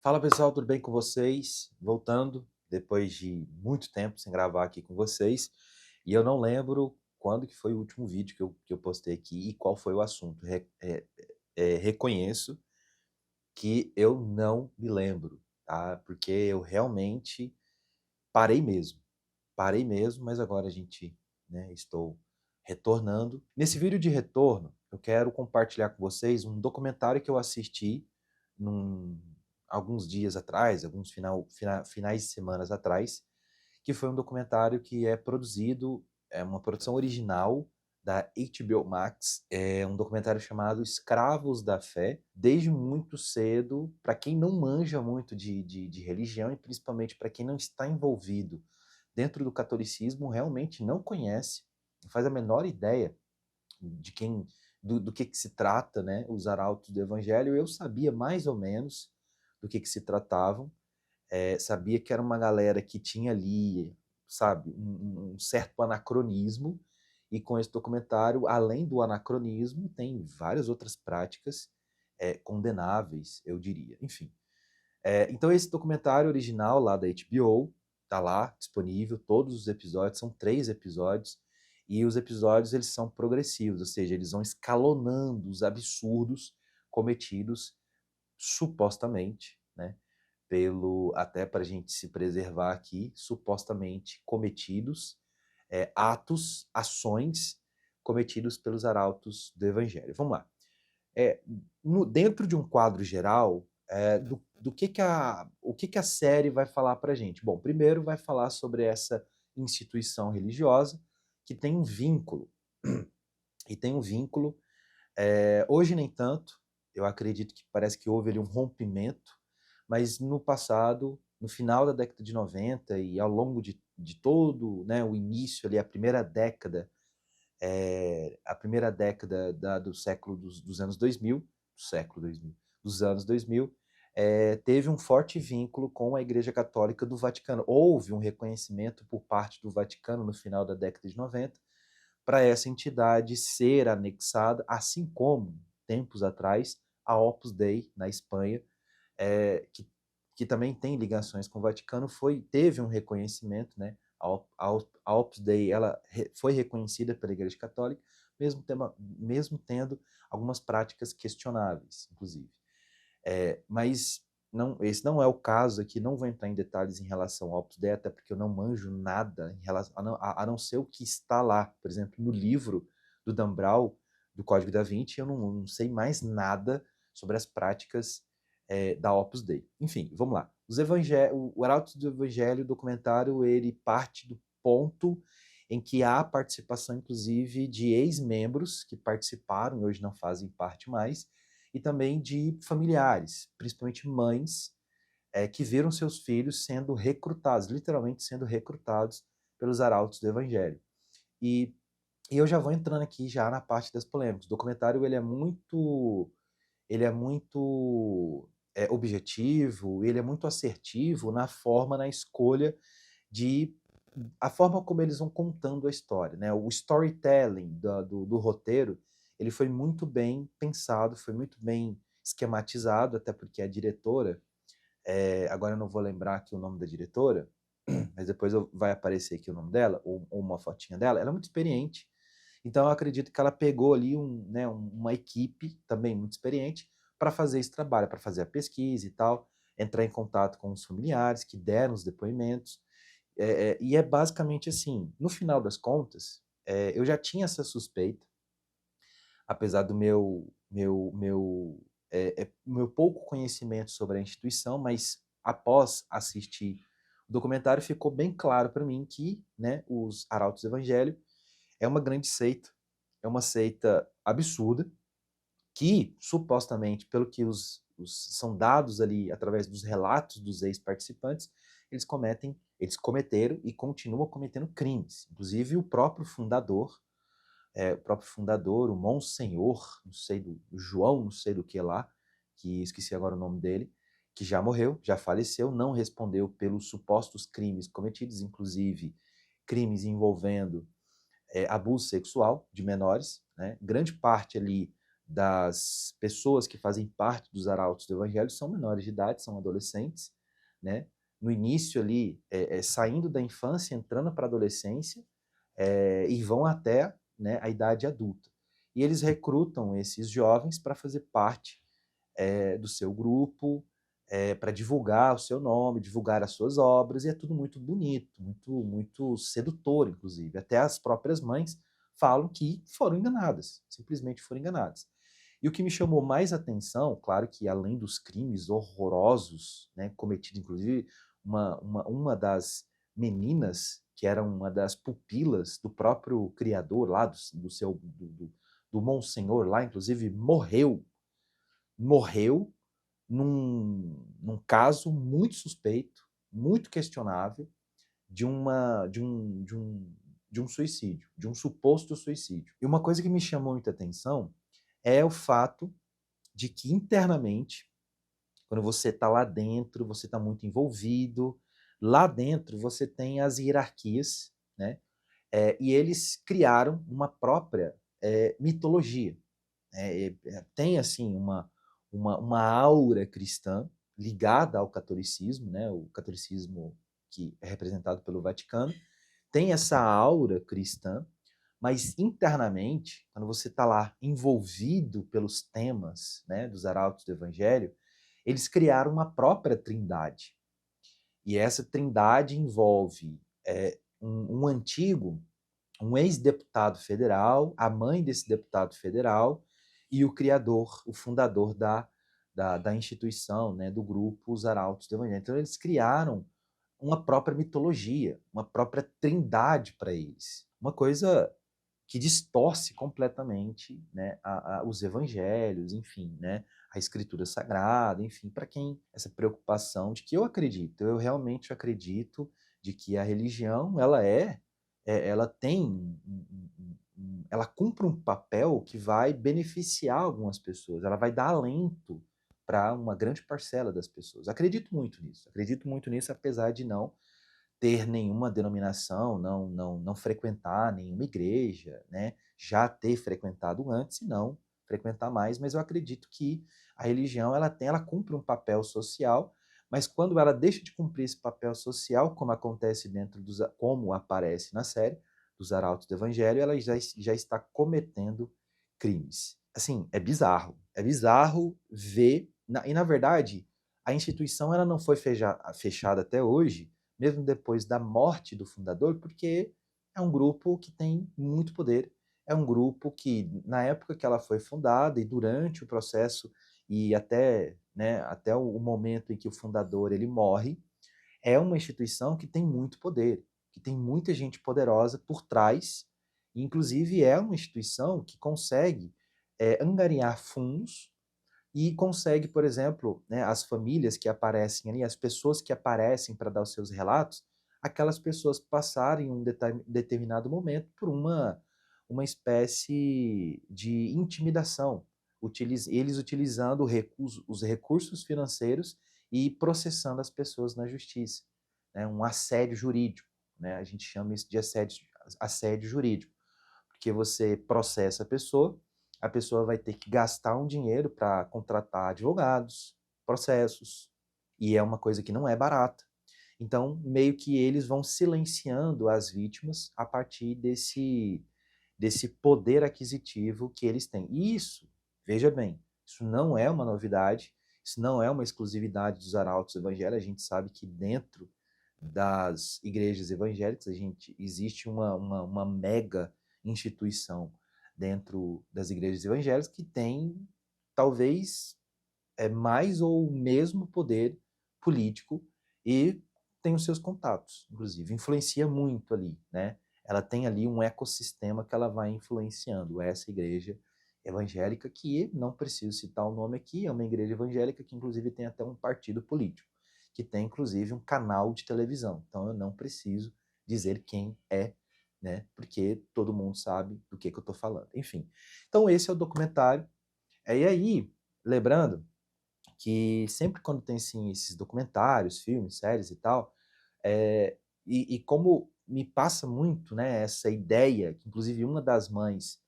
Fala pessoal, tudo bem com vocês? Voltando, depois de muito tempo sem gravar aqui com vocês, e eu não lembro quando que foi o último vídeo que eu postei aqui e qual foi o assunto. Reconheço que eu não me lembro, tá? Porque eu realmente parei mesmo, mas agora a gente, né, estou retornando. Nesse vídeo de retorno, eu quero compartilhar com vocês um documentário que eu assisti num, alguns dias atrás, finais de semanas atrás, que foi um documentário que é produzido, é uma produção original da HBO Max, é um documentário chamado Escravos da Fé. Desde muito cedo, para quem não manja muito de religião e principalmente para quem não está envolvido dentro do catolicismo, realmente não conhece, não faz a menor ideia de quem do que se trata, né, os arautos do evangelho. Eu sabia mais ou menos do que se tratavam, sabia que era uma galera que tinha ali, sabe, um certo anacronismo, e com esse documentário, além do anacronismo, tem várias outras práticas condenáveis, eu diria. Enfim, então esse documentário original lá da HBO tá lá disponível, todos os episódios, são 3 episódios, e os episódios eles são progressivos, ou seja, eles vão escalonando os absurdos cometidos supostamente, né, pelo, até para a gente se preservar aqui, supostamente cometidos, ações cometidos pelos arautos do Evangelho. Vamos lá. É, dentro de um quadro geral, o que a série vai falar para a gente? Bom, primeiro vai falar sobre essa instituição religiosa que tem um vínculo, e tem um vínculo, hoje nem tanto, eu acredito que parece que houve ali um rompimento, mas no passado, no final da década de 90 e ao longo de todo, né, o início ali, a primeira década do século dos anos 2000, do século 2000, dos anos 2000, teve um forte vínculo com a Igreja Católica do Vaticano. Houve um reconhecimento por parte do Vaticano no final da década de 90 para essa entidade ser anexada, assim como, tempos atrás, a Opus Dei, na Espanha, que também tem ligações com o Vaticano, teve um reconhecimento, né? A Opus Dei ela foi reconhecida pela Igreja Católica, mesmo tendo algumas práticas questionáveis, inclusive. Mas esse não é o caso aqui, não vou entrar em detalhes em relação ao Opus Dei, até porque eu não manjo nada em relação, a não ser o que está lá. Por exemplo, no livro do Dan Brown, do Código da Vinci, eu não sei mais nada sobre as práticas da Opus Dei. Enfim, vamos lá. O Arautos do Evangelho, o documentário, ele parte do ponto em que há participação, inclusive, de ex-membros que participaram e hoje não fazem parte mais, e também de familiares, principalmente mães, que viram seus filhos sendo recrutados, literalmente sendo recrutados pelos arautos do Evangelho. E, e eu já vou entrando aqui já na parte das polêmicas. O documentário ele é muito objetivo, ele é muito assertivo na forma, na escolha de a forma como eles vão contando a história, né? O storytelling do roteiro, ele foi muito bem pensado, foi muito bem esquematizado, até porque a diretora, agora eu não vou lembrar aqui o nome da diretora, mas depois vai aparecer aqui o nome dela, ou uma fotinha dela, ela é muito experiente, então eu acredito que ela pegou ali né, uma equipe também muito experiente para fazer esse trabalho, para fazer a pesquisa e tal, entrar em contato com os familiares que deram os depoimentos, e é basicamente assim, no final das contas, eu já tinha essa suspeita, apesar do meu pouco conhecimento sobre a instituição, mas após assistir o documentário ficou bem claro para mim que, né, os Arautos do Evangelho é uma grande seita, é uma seita absurda, que supostamente, pelo que são dados ali através dos relatos dos ex-participantes, eles cometeram e continuam cometendo crimes. Inclusive o próprio fundador, o Monsenhor, não sei do João, não sei do que lá, que esqueci agora o nome dele, que já morreu, já faleceu, não respondeu pelos supostos crimes cometidos, inclusive crimes envolvendo abuso sexual de menores, né? Grande parte ali das pessoas que fazem parte dos arautos do evangelho são menores de idade, são adolescentes, né? No início ali, saindo da infância, entrando para a adolescência, e vão até, né, a idade adulta. E eles recrutam esses jovens para fazer parte do seu grupo, para divulgar o seu nome, divulgar as suas obras, e é tudo muito bonito, muito sedutor, inclusive. Até as próprias mães falam que foram enganadas, simplesmente foram enganadas. E o que me chamou mais atenção, claro que além dos crimes horrorosos, né, cometidos, inclusive, uma das meninas, que era uma das pupilas do próprio criador lá, do Monsenhor lá, inclusive, morreu num caso muito suspeito, muito questionável, de um suicídio, de um suposto suicídio. E uma coisa que me chamou muita atenção é o fato de que internamente, quando você está lá dentro, você está muito envolvido, lá dentro você tem as hierarquias, né? E eles criaram uma própria mitologia. Tem assim uma aura cristã ligada ao catolicismo, né? O catolicismo que é representado pelo Vaticano, tem essa aura cristã, mas internamente, quando você está lá envolvido pelos temas, né, dos arautos do Evangelho, eles criaram uma própria trindade. E essa trindade envolve um antigo, um ex-deputado federal, a mãe desse deputado federal e o criador, o fundador da instituição, né, do grupo Os Arautos do Evangelho. Então eles criaram uma própria mitologia, uma própria trindade para eles. Uma coisa que distorce completamente, né, os evangelhos, enfim, né, a escritura sagrada, enfim, para quem essa preocupação de que eu realmente acredito de que a religião, ela tem, ela cumpre um papel que vai beneficiar algumas pessoas, ela vai dar alento para uma grande parcela das pessoas. Acredito muito nisso, apesar de não ter nenhuma denominação, não frequentar nenhuma igreja, né? Já ter frequentado antes e não frequentar mais, mas eu acredito que a religião ela cumpre um papel social, mas quando ela deixa de cumprir esse papel social, como acontece como aparece na série dos Arautos do Evangelho, ela já está cometendo crimes. Assim, é bizarro ver, e na verdade, a instituição ela não foi fechada até hoje, mesmo depois da morte do fundador, porque é um grupo que tem muito poder, é um grupo que, na época que ela foi fundada e durante o processo e até, né, até o momento em que o fundador ele morre, é uma instituição que tem muito poder, que tem muita gente poderosa por trás, e inclusive é uma instituição que consegue angariar fundos e consegue, por exemplo, né, as famílias que aparecem ali, as pessoas que aparecem para dar os seus relatos, aquelas pessoas passarem em um determinado momento por uma espécie de intimidação, eles utilizando os recursos financeiros e processando as pessoas na justiça, né, um assédio jurídico, né, a gente chama isso de assédio jurídico, porque você processa a pessoa vai ter que gastar um dinheiro para contratar advogados, processos, e é uma coisa que não é barata. Então, meio que eles vão silenciando as vítimas a partir desse poder aquisitivo que eles têm. E isso, veja bem, isso não é uma novidade, isso não é uma exclusividade dos arautos evangélicos, a gente sabe que dentro das igrejas evangélicas existe uma mega instituição dentro das igrejas evangélicas que tem talvez mais ou o mesmo poder político e tem os seus contatos, inclusive, influencia muito ali, né? Ela tem ali um ecossistema que ela vai influenciando essa igreja evangélica, que não preciso citar o nome aqui, é uma igreja evangélica que inclusive tem até um partido político, que tem inclusive um canal de televisão. Então eu não preciso dizer quem é, né? Porque todo mundo sabe do que eu estou falando. Enfim, então esse é o documentário. E aí, lembrando que sempre quando tem assim, esses documentários, filmes, séries e tal, e como me passa muito, né, essa ideia, que inclusive uma das mães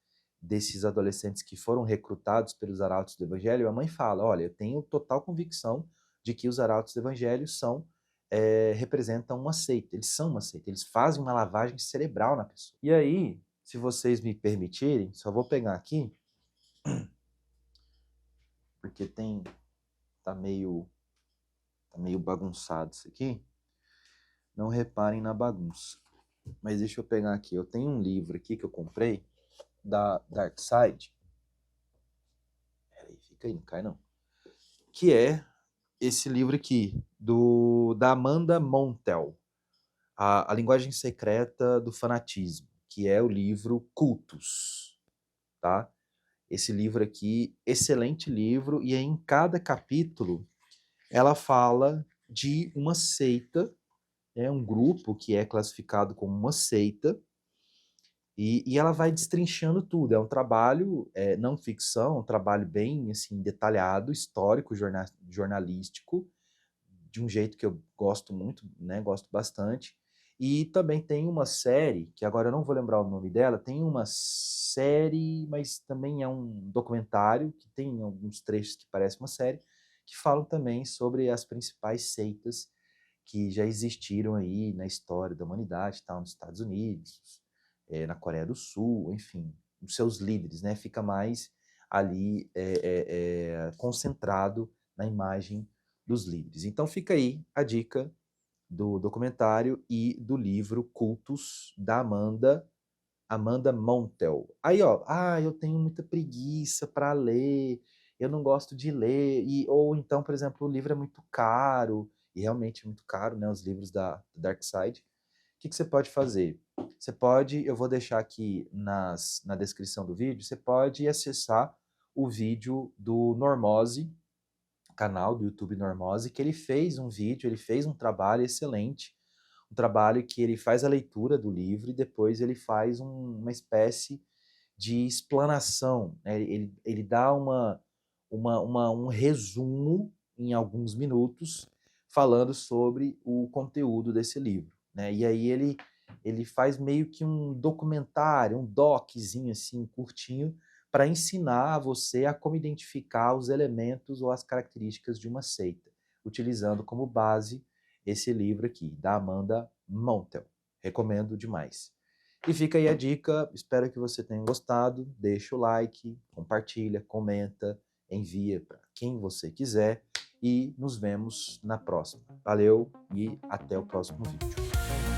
desses adolescentes que foram recrutados pelos arautos do evangelho, a mãe fala, olha, eu tenho total convicção de que os arautos do evangelho representam uma seita, eles são uma seita, eles fazem uma lavagem cerebral na pessoa. E aí, se vocês me permitirem, só vou pegar aqui, porque tá meio bagunçado isso aqui, não reparem na bagunça. Mas deixa eu pegar aqui, eu tenho um livro aqui que eu comprei, da Dark Side. Peraí, fica aí, não cai não. Que é esse livro aqui, da Amanda Montel, a Linguagem Secreta do Fanatismo, que é o livro Cultus, tá? Esse livro aqui, excelente livro, e aí em cada capítulo ela fala de uma seita, um grupo que é classificado como uma seita, e ela vai destrinchando tudo. É um trabalho, não ficção, um trabalho bem assim, detalhado, histórico, jornalístico, de um jeito que eu gosto muito, né? Gosto bastante. E também tem uma série, que agora eu não vou lembrar o nome dela, tem uma série, mas também é um documentário, que tem alguns trechos que parecem uma série, que falam também sobre as principais seitas que já existiram aí na história da humanidade, tal, nos Estados Unidos, na Coreia do Sul, enfim, os seus líderes, né? Fica mais ali concentrado na imagem dos líderes. Então fica aí a dica do documentário e do livro Cultus, da Amanda Montel. Aí, ó, eu tenho muita preguiça para ler, eu não gosto de ler, ou então, por exemplo, o livro é muito caro, e realmente é muito caro, né, os livros da Dark Side. O que você pode fazer? Você pode, eu vou deixar aqui na descrição do vídeo, você pode acessar o vídeo do Normose, canal do YouTube Normose, que ele fez um vídeo, ele fez um trabalho excelente, um trabalho que ele faz a leitura do livro e depois ele faz uma espécie de explanação, né? Ele dá um resumo em alguns minutos falando sobre o conteúdo desse livro, né? E aí ele faz meio que um documentário, um doczinho assim, curtinho, para ensinar você a como identificar os elementos ou as características de uma seita, utilizando como base esse livro aqui, da Amanda Montel. Recomendo demais. E fica aí a dica, espero que você tenha gostado, deixa o like, compartilha, comenta, envia para quem você quiser e nos vemos na próxima. Valeu e até o próximo vídeo.